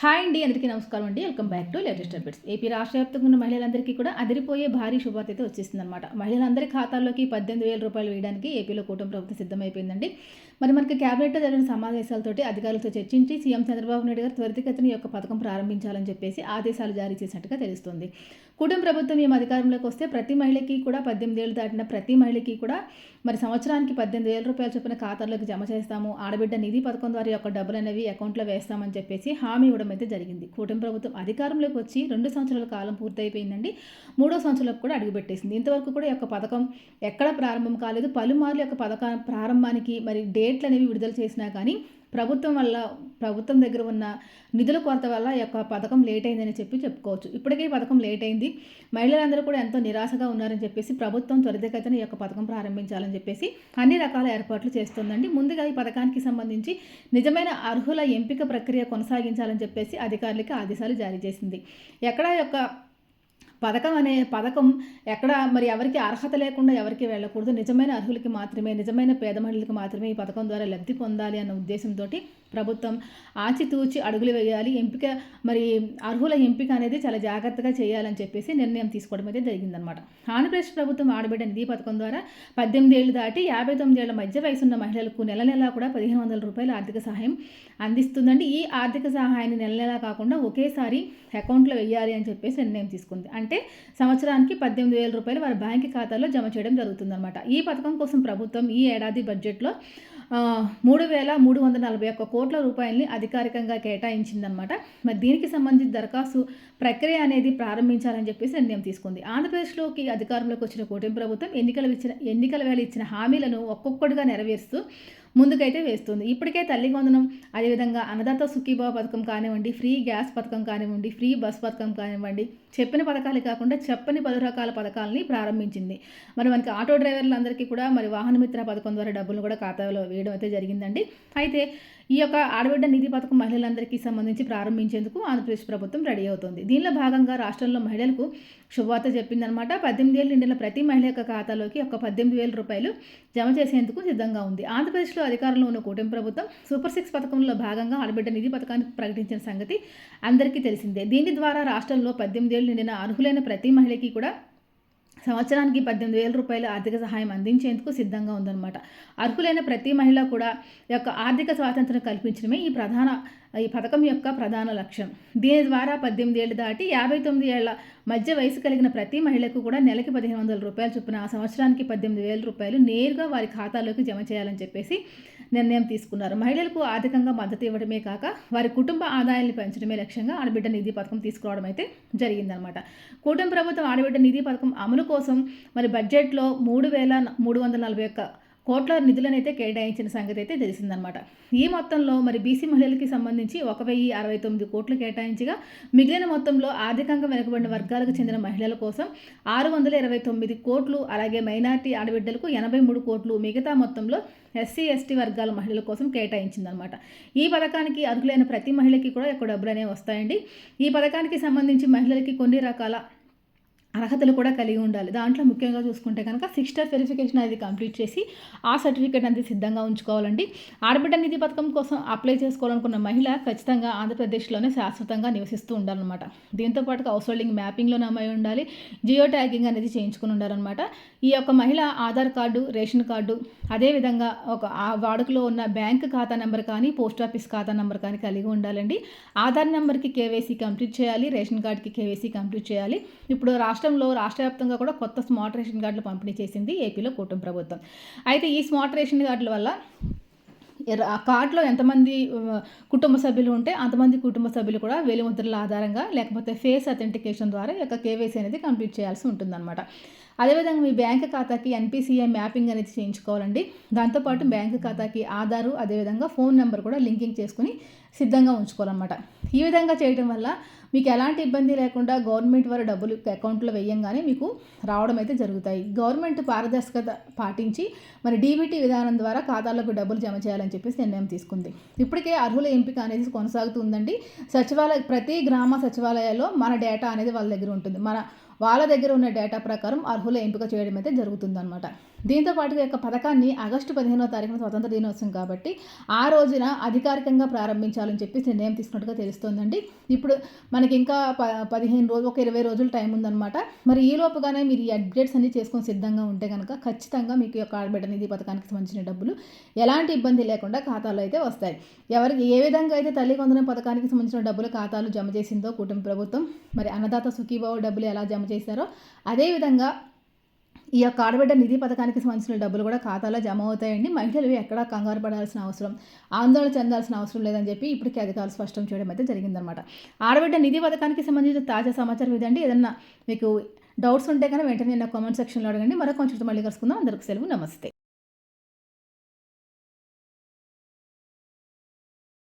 Hi అండి, అందరికీ నమస్కారం అండి. Welcome back to latest updates. AP రాష్ట్ర వ్యాప్తంగా ఉన్న మహిళలందరికీ కూడా అదిరిపోయే భారీ శుభార్త అయితే వచ్చేసిందనమాట. మహిళలందరి ఖాతాల్లోకి 18,000 రూపాయలు వేయడానికి ఏపీలో కూటమి ప్రభుత్వం సిద్ధమైపోయిందండి. మరి మనకి క్యాబినెట్లో జరిగిన సమావేశాలతోటి అధికారులతో చర్చించి సీఎం చంద్రబాబు నాయుడు గారు త్వరితగతిన ఈ యొక్క పథకం ప్రారంభించాలని చెప్పేసి ఆదేశాలు జారీ చేసినట్టుగా తెలుస్తుంది. కూటమి ప్రభుత్వం మేము అధికారంలోకి వస్తే ప్రతి మహిళకి కూడా 18 ఏళ్ళు దాటిన ప్రతి మహిళకి కూడా మరి సంవత్సరానికి 18,000 రూపాయలు చొప్పున ఖాతాల్లోకి జమ చేస్తాము, ఆడబిడ్డ నిధి పథకం ద్వారా యొక్క డబ్బులు అనేవి అకౌంట్లో వేస్తామని చెప్పేసి హామీ ఇవ్వడం అయితే జరిగింది. కూటమి ప్రభుత్వం అధికారంలోకి వచ్చి 2 సంవత్సరాల కాలం పూర్తయిపోయిందండి. 3వ సంవత్సరంలో కూడా అడుగుపెట్టేసింది. ఇంతవరకు కూడా ఈ యొక్క పథకం ఎక్కడ ప్రారంభం కాలేదు. పలుమార్లు యొక్క పథకం ప్రారంభానికి మరి డేట్లు అనేవి విడుదల చేసినా కానీ ప్రభుత్వం దగ్గర ఉన్న నిధుల కొరత వల్ల ఈ యొక్క పథకం లేట్ అయిందని చెప్పుకోవచ్చు. ఇప్పటికే ఈ పథకం లేట్ అయింది. మహిళలందరూ కూడా ఎంతో నిరాశగా ఉన్నారని చెప్పేసి ప్రభుత్వం త్వరితగతిన ఈ యొక్క పథకం ప్రారంభించాలని చెప్పేసి అన్ని రకాల ఏర్పాట్లు చేస్తుందండి. ముందుగా ఈ పథకానికి సంబంధించి నిజమైన అర్హుల ఎంపిక ప్రక్రియ కొనసాగించాలని చెప్పేసి అధికారులకి ఆదేశాలు జారీ చేసింది. ఎక్కడ యొక్క పథకం ఎక్కడ మరి ఎవరికి అర్హత లేకుండా ఎవరికి వెళ్ళకూడదు. నిజమైన అర్హులకి మాత్రమే, నిజమైన పేద మహిళలకు మాత్రమే ఈ పథకం ద్వారా లబ్ధి పొందాలి అన్న ఉద్దేశంతో ప్రభుత్వం ఆచితూచి అడుగులు వేయాలి. మరి అర్హుల ఎంపిక అనేది చాలా జాగ్రత్తగా చేయాలని చెప్పేసి నిర్ణయం తీసుకోవడం అయితే జరిగిందనమాట. ఆంధ్రప్రదేశ్ ప్రభుత్వం ఆడబిడ్డ నిధి పథకం ద్వారా 18 ఏళ్ళు దాటి 59 ఏళ్ల మధ్య వయసున్న మహిళలకు నెల నెలా కూడా 1,500 రూపాయల ఆర్థిక సహాయం అందిస్తుందండి. ఈ ఆర్థిక సహాయాన్ని నెల నెలా కాకుండా ఒకేసారి అకౌంట్లో వేయాలి అని చెప్పేసి నిర్ణయం తీసుకుంది. అంటే సంవత్సరానికి 18,000 రూపాయలు వారి బ్యాంక్ ఖాతాలో జమ చేయడం జరుగుతుందన్నమాట. ఈ పథకం కోసం ప్రభుత్వం ఈ ఏడాది బడ్జెట్లో 3,341 కోట్ల రూపాయలని అధికారికంగా కేటాయించిందనమాట. మరి దీనికి సంబంధించి దరఖాస్తు ప్రక్రియ అనేది ప్రారంభించాలని చెప్పేసి నిర్ణయం తీసుకుంది. ఆంధ్రప్రదేశ్లోకి అధికారంలోకి వచ్చిన కూటమి ప్రభుత్వం ఎన్నికల వేళ ఇచ్చిన హామీలను ఒక్కొక్కటిగా నెరవేరుస్తూ ముందుకైతే వేస్తుంది. ఇప్పటికే తల్లి వందనం, అదేవిధంగా అన్నదాత సుఖీభావ పథకం కానివ్వండి, ఫ్రీ గ్యాస్ పథకం కానివ్వండి, ఫ్రీ బస్ పథకం కానివ్వండి, చెప్పని పథకాలు కాకుండా చెప్పని 10 రకాల పథకాలని ప్రారంభించింది. మరి మనకి ఆటో డ్రైవర్లందరికీ కూడా మరి వాహన మిత్ర పథకం ద్వారా డబ్బులు కూడా ఖాతాలో వేయడం అయితే జరిగిందండి. అయితే ఈ యొక్క ఆడబిడ్డ నిధి పథకం మహిళలందరికీ సంబంధించి ప్రారంభించేందుకు ఆంధ్రప్రదేశ్ ప్రభుత్వం రెడీ అవుతుంది. దీనిలో భాగంగా రాష్ట్రంలో మహిళలకు శుభవార్త చెప్పిందనమాట. 18 ఏళ్ళు నిండిన ప్రతి మహిళ యొక్క ఖాతాలోకి 18,000 రూపాయలు జమ చేసేందుకు సిద్ధంగా ఉంది. ఆంధ్రప్రదేశ్లో అధికారంలో ఉన్న కూటమి ప్రభుత్వం సూపర్ 6 పథకంలో భాగంగా ఆడబిడ్డ నిధి పథకాన్ని ప్రకటించిన సంగతి అందరికీ తెలిసిందే. దీని ద్వారా రాష్ట్రంలో 18 ఏళ్ళు నిండిన అర్హులైన ప్రతి మహిళకి కూడా సంవత్సరానికి 18,000 రూపాయల ఆర్థిక సహాయం అందించేందుకు సిద్ధంగా ఉందన్నమాట. అర్హులైన ప్రతి మహిళ కూడా యొక్క ఆర్థిక స్వాతంత్రం కల్పించడమే ఈ పథకం యొక్క ప్రధాన లక్ష్యం. దీని ద్వారా 18 ఏళ్ళు దాటి 59 ఏళ్ల మధ్య వయసు కలిగిన ప్రతి మహిళకు కూడా నెలకి 1,500 రూపాయలు చొప్పున సంవత్సరానికి 18,000 రూపాయలు నేరుగా వారి ఖాతాలోకి జమ చేయాలని చెప్పేసి నిర్ణయం తీసుకున్నారు. మహిళలకు ఆర్థికంగా మద్దతు ఇవ్వడమే కాక వారి కుటుంబ ఆదాయాన్ని పెంచడమే లక్ష్యంగా ఆడబిడ్డ నిధి పథకం తీసుకురావడం అయితే జరిగిందనమాట. కూటమి ప్రభుత్వం ఆడబిడ్డ నిధి పథకం అమలు కోసం మరి బడ్జెట్లో 3,341 కోట్ల నిధులనైతే కేటాయించిన సంగతి అయితే తెలిసిందనమాట. ఈ మొత్తంలో మరి బీసీ మహిళలకి సంబంధించి 1,069 కోట్లు కేటాయించగా మిగిలిన మొత్తంలో ఆర్థికంగా వెనుకబడిన వర్గాలకు చెందిన మహిళల కోసం 629 కోట్లు, అలాగే మైనార్టీ ఆడబిడ్డలకు 83 కోట్లు, మిగతా మొత్తంలో ఎస్సీ ఎస్టీ వర్గాల మహిళల కోసం కేటాయించిందనమాట. ఈ పథకానికి అర్హులైన ప్రతి మహిళకి కూడా ఎక్కువ డబ్బులు అనేవి వస్తాయండి. ఈ పథకానికి సంబంధించి మహిళలకి కొన్ని రకాల అర్హతలు కూడా కలిగి ఉండాలి. దాంట్లో ముఖ్యంగా చూసుకుంటే కనుక 6 స్టార్ వెరిఫికేషన్ అనేది కంప్లీట్ చేసి ఆ సర్టిఫికేట్ అనేది సిద్ధంగా ఉంచుకోవాలండి. ఆడబిడ్డ నిధి పథకం కోసం అప్లై చేసుకోవాలనుకున్న మహిళ ఖచ్చితంగా ఆంధ్రప్రదేశ్లోనే శాశ్వతంగా నివసిస్తూ ఉండాలన్నమాట. దీంతో పాటుగా హౌస్ హోల్డింగ్ మ్యాపింగ్లో నమోదు ఉండాలి, జియో ట్యాగింగ్ అనేది చేయించుకుని ఉండాలన్నమాట. ఈ యొక్క మహిళ ఆధార్ కార్డు, రేషన్ కార్డు, అదేవిధంగా ఒక వాడుకలో ఉన్న బ్యాంక్ ఖాతా నెంబర్ కానీ పోస్ట్ ఆఫీస్ ఖాతా నెంబర్ కానీ కలిగి ఉండాలండి. ఆధార్ నెంబర్కి కేవైసీ కంప్లీట్ చేయాలి, రేషన్ కార్డుకి కేవైసీ కంప్లీట్ చేయాలి. ఇప్పుడు రాష్ట్ర వ్యాప్తంగా కూడా కొత్త స్మార్ట్ రేషన్ కార్డులు పంపిణీ చేసింది ఏపీలో కూటమి ప్రభుత్వం. అయితే ఈ స్మార్ట్ రేషన్ కార్డుల వల్ల ఆ కార్డులో ఎంతమంది కుటుంబ సభ్యులు ఉంటే అంతమంది కుటుంబ సభ్యులు కూడా వేలిముద్రల ఆధారంగా లేకపోతే ఫేస్ అథెంటికేషన్ ద్వారా ఈ యొక్క కేవైసీ అనేది కంప్లీట్ చేయాల్సి ఉంటుందన్నమాట. అదేవిధంగా మీ బ్యాంక్ ఖాతాకి ఎన్పిసిఐ మ్యాపింగ్ అనేది చేయించుకోవాలండి. దాంతోపాటు బ్యాంక్ ఖాతాకి ఆధారు, అదేవిధంగా ఫోన్ నెంబర్ కూడా లింకింగ్ చేసుకుని సిద్ధంగా ఉంచుకోవాలన్నమాట. ఈ విధంగా చేయడం వల్ల మీకు ఎలాంటి ఇబ్బంది లేకుండా గవర్నమెంట్ వారి డబ్బులు అకౌంట్లో వేయంగానే మీకు రావడం అయితే జరుగుతాయి. గవర్నమెంట్ పారదర్శకత పాటించి మరి డీబీటీ విధానం ద్వారా ఖాతాలకు డబ్బులు జమ చేయాలని చెప్పేసి నిర్ణయం తీసుకుంది. ఇప్పటికే అర్హుల ఎంపిక అనేది కొనసాగుతుందండి. ప్రతి గ్రామ సచివాలయాల్లో మన డేటా అనేది వాళ్ళ దగ్గర ఉంటుంది. వాళ్ళ దగ్గర ఉన్న డేటా ప్రకారం అర్హుల ఎంపిక చేయడం అయితే జరుగుతుందన్నమాట. దీంతో పాటుగా ఈ యొక్క పథకాన్ని ఆగస్టు 15వ తారీఖున స్వతంత్ర దినోత్సవం కాబట్టి ఆ రోజున అధికారికంగా ప్రారంభించాలని చెప్పేసి నిర్ణయం తీసుకున్నట్టుగా తెలుస్తోందండి. ఇప్పుడు మనకి ఇంకా 15 రోజులు, ఒక 20 రోజులు టైం ఉందన్నమాట. మరి ఈ లోపుగానే మీరు ఈ అప్డేట్స్ అన్ని చేసుకొని సిద్ధంగా ఉంటే కనుక ఖచ్చితంగా మీకు యొక్క ఆడబిడ్డ నిధి పథకానికి సంబంధించిన డబ్బులు ఎలాంటి ఇబ్బంది లేకుండా ఖాతాలో అయితే వస్తాయి. ఎవరికి ఏ విధంగా అయితే తల్లి వందనం పథకానికి సంబంధించిన డబ్బులు ఖాతాలు జమ చేసిందో కూటమి ప్రభుత్వం, మరి అన్నదాత సుఖీభావ డబ్బులు ఎలా జమ చేశారో అదేవిధంగా ఈ యొక్క ఆడబిడ్డ నిధి పథకానికి సంబంధించిన డబ్బులు కూడా ఖాతాలో జమ అవుతాయండి. మహిళలు ఎక్కడా కంగారు పడాల్సిన అవసరం, ఆందోళన చెందాల్సిన అవసరం లేదని చెప్పి ఇప్పటికే అధికారులు స్పష్టం చేయడం అయితే జరిగిందనమాట. ఆడబిడ్డ నిధి పథకానికి సంబంధించిన తాజా సమాచారం ఇదండి. ఏదన్నా మీకు డౌట్స్ ఉంటే కనుక వెంటనే నా కామెంట్ సెక్షన్లో అడగండి. మరో కొంచెం మళ్ళీ కలుసుకుందాం. అందరికీ సెలవు, నమస్తే.